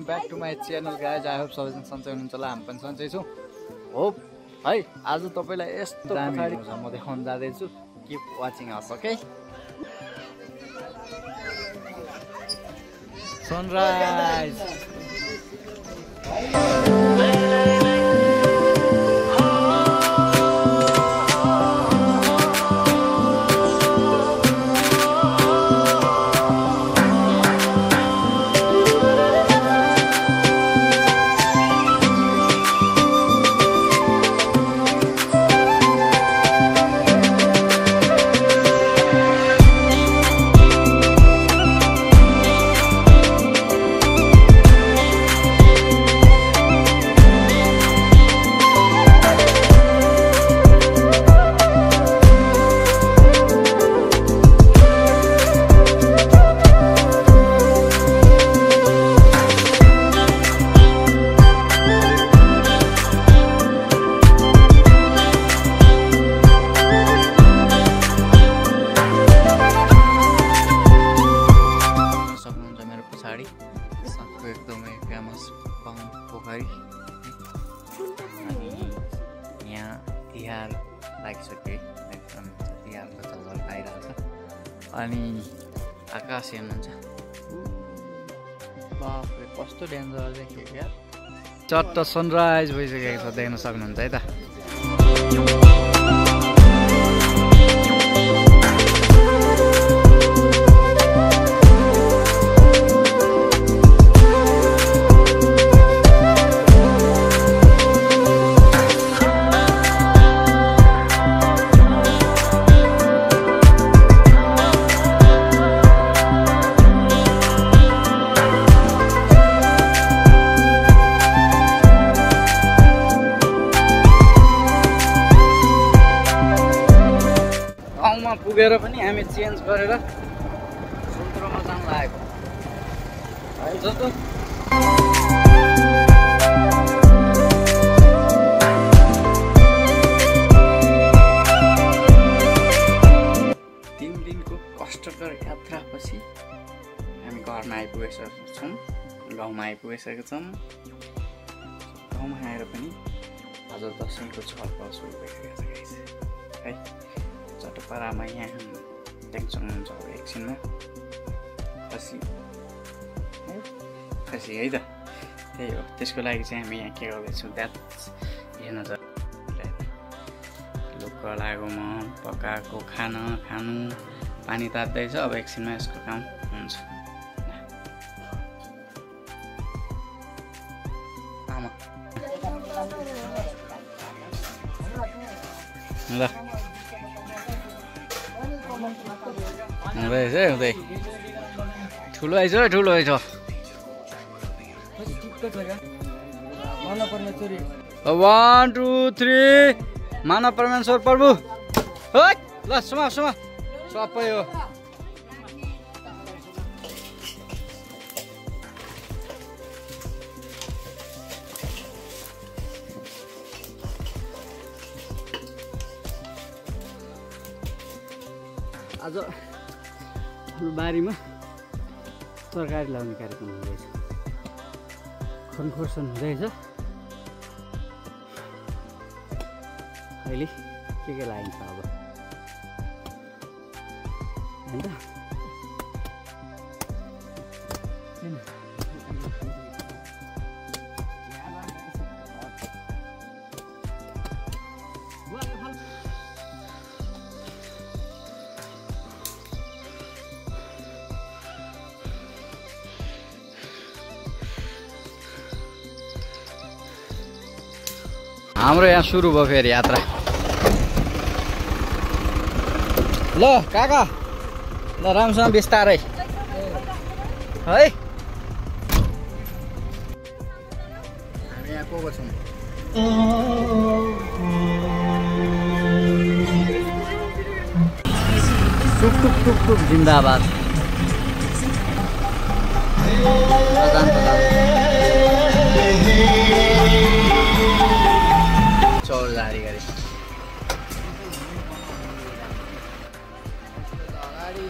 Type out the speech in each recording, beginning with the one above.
Back to my channel guys. I hope सबैजना सन्चै हुनुहुन्छ होला, हामी पनि सन्चै छौँ होप है। आज तपाईँलाई यस्तो पछाडि म देखाउन जाँदैछु, किप वाचिङ अस ओके। सनराइज एकदमै फेमस पाउन पोखरी। अनि यहाँ तिहार लागिसक्यो, एकदम तिहारको चलवल आइरहेको छ। अनि आकाश हेर्नुहुन्छ, बाफरे कस्तो डेन्जर देखियो यार। चट्ट सनराइज भइसकेको छ, देख्न सक्नुहुन्छ है त। गाउँमा पुगेर पनि हामी चेन्ज गरेर समुद्रमा जान लागेको है। जस्तो 3 दिनको कष्टकर यात्रापछि हामी घरमा आइपुगेका छौँ, गाउँमा आइपुगिसकेका छौँ। गाउँमा आएर पनि आज दसैँको छलफल सुरु भइसकेको छ है। चटपारामा यहाँ टेन्सन हुन्छ अब एकछिनमा खसी है त। त्यही हो, त्यसको लागि चाहिँ हामी यहाँ के गर्दैछौँ द्याट हेर्न जा। लुक्क लागेकोमा पकाएको खाना खानु, पानी तात्दैछ। अब एकछिनमा यसको काम हुन्छ। आमा ल हुँदैछ हुँदै ठुलो आइछ ठुलो आइछ। 1 2 3 मानव परमेश्वर प्रभु ल सुमा सुमा सबै हो। आज हाम्रो बारीमा तरकारी लगाउने कार्यक्रम हुँदैछ, खनखोर्सन हुँदैछ। अहिले के लगाइन्छ अब होइन। हाम्रो यहाँ सुरु भयो फेरि यात्रा। ल काका ल राम्रोसँग बिस्तारै है। हामी यहाँ को छौँ, टुक टुक टुक टुक जिन्दाबाद। चौरदारी गरे अगाडि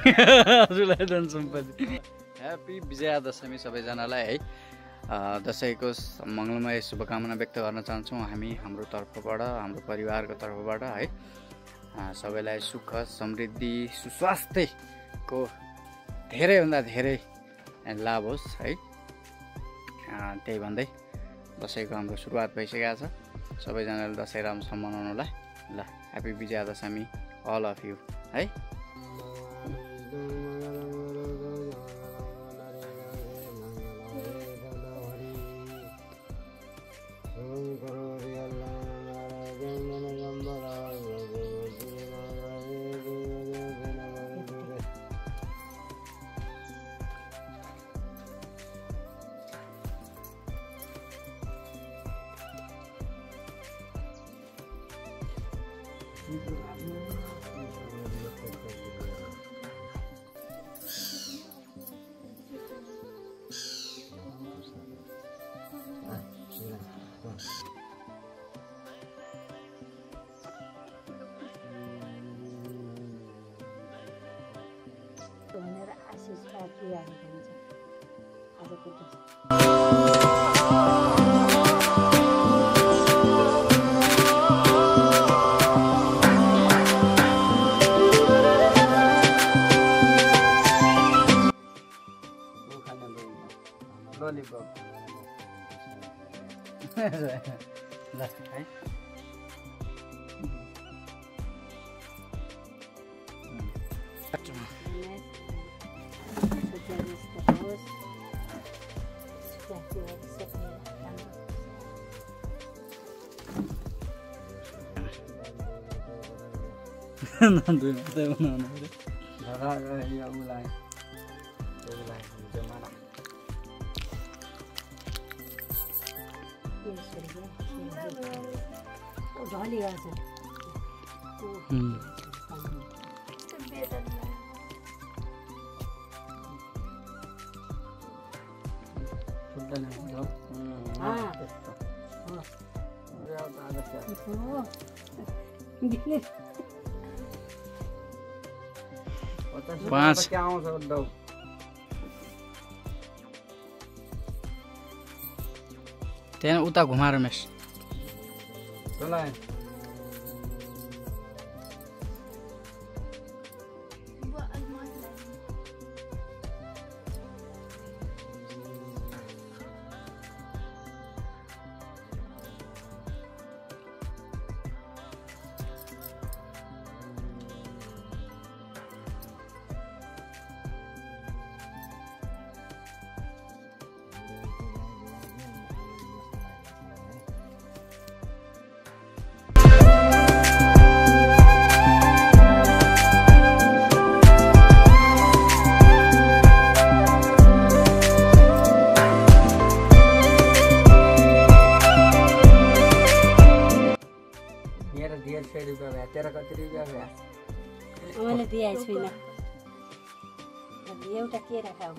हजुरलाई धन सम्पत्ति। ह्याप्पी विजयादशमी सबैजनालाई है। दसैँको मङ्गलमय शुभकामना व्यक्त गर्न चाहन्छौँ हामी हाम्रो तर्फबाट, हाम्रो परिवारको तर्फबाट है। सबैलाई सुख समृद्धि सुस्वास्थ्यको धेरैभन्दा धेरै लाभ होस् है। त्यही भन्दै दसैँको हाम्रो सुरुवात भइसकेको छ। सबैजनाले दसैँ राम्रोसँग मनाउनुलाई ल happy Vijayadashami all of you है। भनेर आशिष दिइरहेको हुन्छ आजको दिन। ललिपप ल है। पाँच त्यहाँ उता घुमा रमेश। तेरा कति रुपियाँ भयो? मैले दिएको छुइनँ। एउटा केरा खाऊ।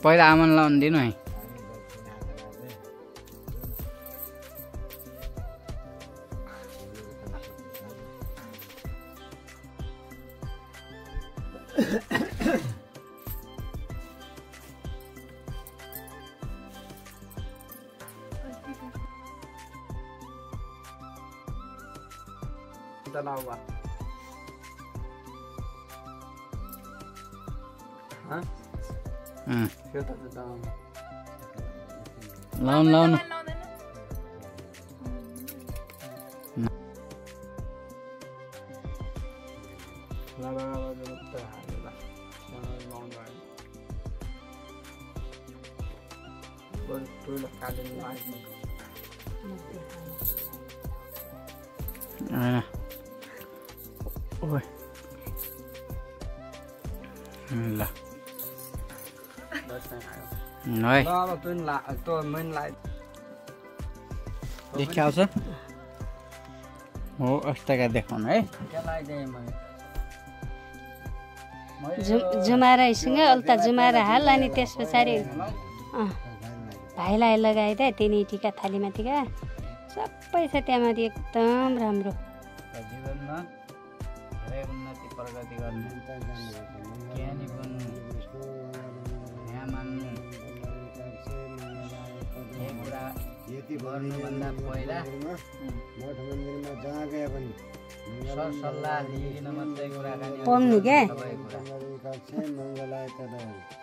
पहिला आमालाई लाउनु दिनु है। लावा लाउनु लाउनु ल है देखाउँछ हो अस्ताका देखाउनु है। जुमारासँग उल्टा जुमारा हाल अनि त्यस पछाडि भाइलाई लगाइदिए तिनी टिका थालीमाथिका सबै छ त्यहाँमाथि एकदम राम्रो जीवनमा धेरै उन्नति प्रगति गर्ने ज्ञानी बन्नु यहाँ मान्नु यही कुरा गर्नुभन्दा पहिला सरसल्लाह लिइकन मात्रै कुराकानी पढ्नु क्या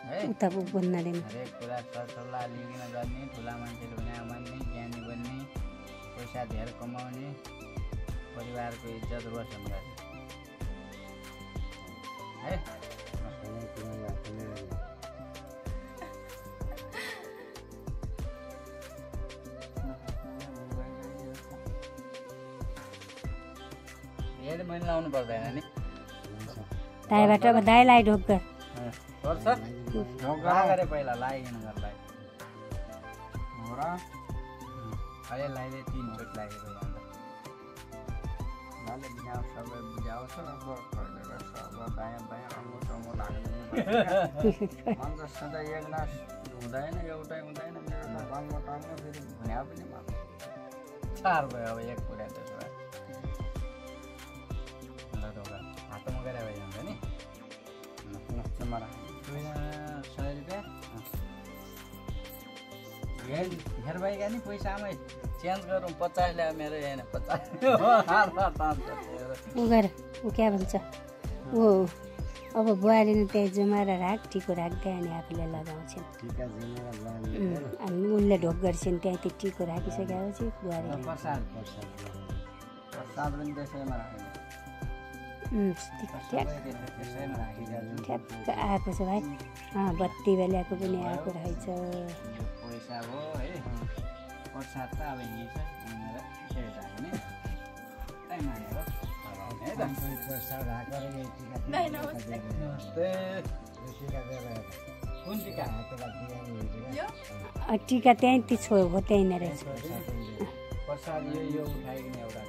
है उता बोल्नाले हरेक कुरा सरसल्लाह लिइकन गर्ने ठुला मान्छेले भने मान्ने ज्ञानी बन्ने पैसा धेरै कमाउने परिवारको इज्जत रोशन गर्ने है हेड मैले लाउनु पर्दैन नि दाइबाट अब दाइलाई ढोक्कर पर्छ ढोक्का गरे पहिला लागिकन गर्लाई हो र अहिले लाइले 3 चोट लागेको अन्त लाले बुझाउ सबै बुझाउँछ अब सब बायाँ बायाँ अङ्गो टङ्गो लाग्दैन मन त सधैँ एक नास हुँदैन एउटै हुँदैन मेरो त अङ्गो टङ्गो फेरि भुँया पनि मन 4 भयो अब एक कुरा त्यसो भए ल ढोका हातमा गरे भइहाल्छ नि चुमारा 100 रुपियाँ हेर भइगा नि पैसामै चेन्ज गरौँ 50 ल्यायो मेरो होइन 50 ऊ गर ऊ क्या भन्छ ऊ अब बुहारीले त्यही जुमारा राख टिको राख्दै अनि आफूले लगाउँछन् अनि उनले ढोक गर्छन् त्यहाँ त्यो टिको राखिसकेपछि बुहारी प्रसाद पनि त्यसैमा राखेको ठ्याक्क आएको छ भाइ बत्ती बेलाको पनि आएको रहेछ पैसा भयो है प्रसाद त अब यही छ टिका त्यहीँ ती छो हो त्यहीँ नै रहेछ प्रसाद यो उठाइकन एउटा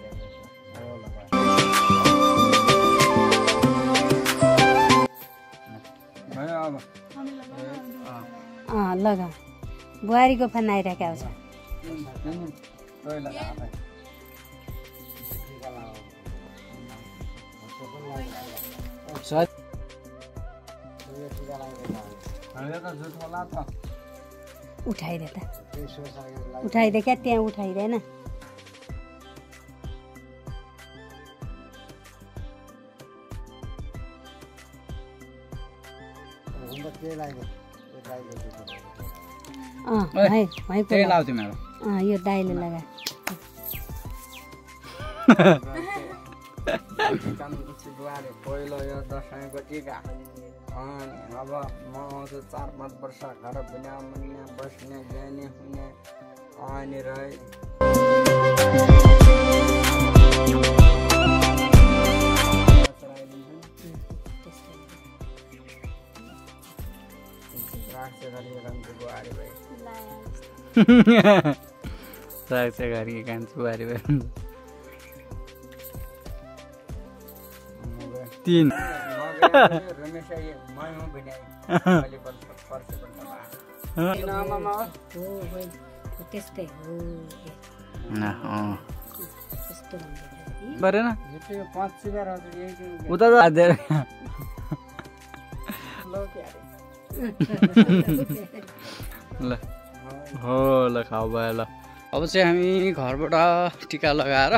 लगा बुहारीको फन आइरहेको आउँछ उठाइदे त उठाइदे क्या त्यहाँ उठाइँदैन यो दाइले लगा पहिलो यो दसैँको टिका अनि अब म आउँछु 4-5 वर्ष घर बिना मुन्ने बस्ने जाने हुने अनि रहे तीन बरेन उता ल हो ल खाऊ भयो ल अब चाहिँ हामी घरबाट टिका लगाएर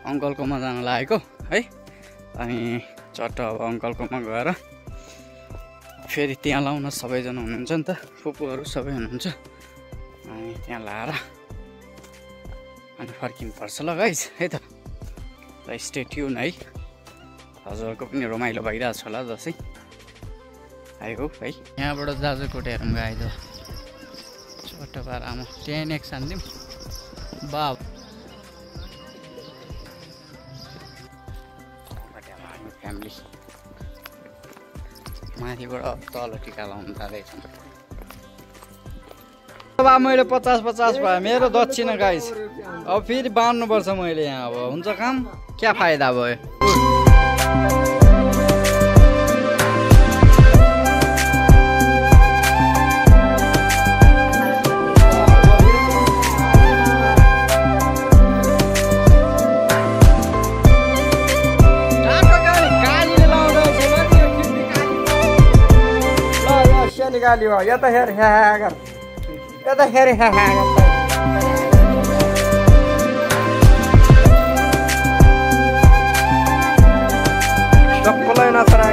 अङ्कलकोमा जान लागेको है अनि चट्ट अब अङ्कलकोमा गएर फेरि त्यहाँ लाउन सबैजना हुनुहुन्छ नि त फुपूहरू सबै हुनुहुन्छ अनि त्यहाँ लाएर अनि फर्किनुपर्छ ल गाइस है त ल स्टे ट्युन है हजुरको पनि रमाइलो भइरहेको छ होला दसैँ आई होप है यहाँबाट दाजुको हेरौँ आइदो छोटो पार आमा त्यहाँ नेक्स्ट हान्दिउँ बाब फ्यामिली माथिबाट तल टिका लाउनु जाँदैछ अब मैले 50-50 भयो मेरो दक्षिणा गाइस अब फेरि बाँड्नुपर्छ मैले यहाँ अब हुन्छ काम क्या फाइदा भयो निकाल्यो यता हेर ह्या ह्या गर यता हेर ह्या ह्या गर सबैलाई नसरा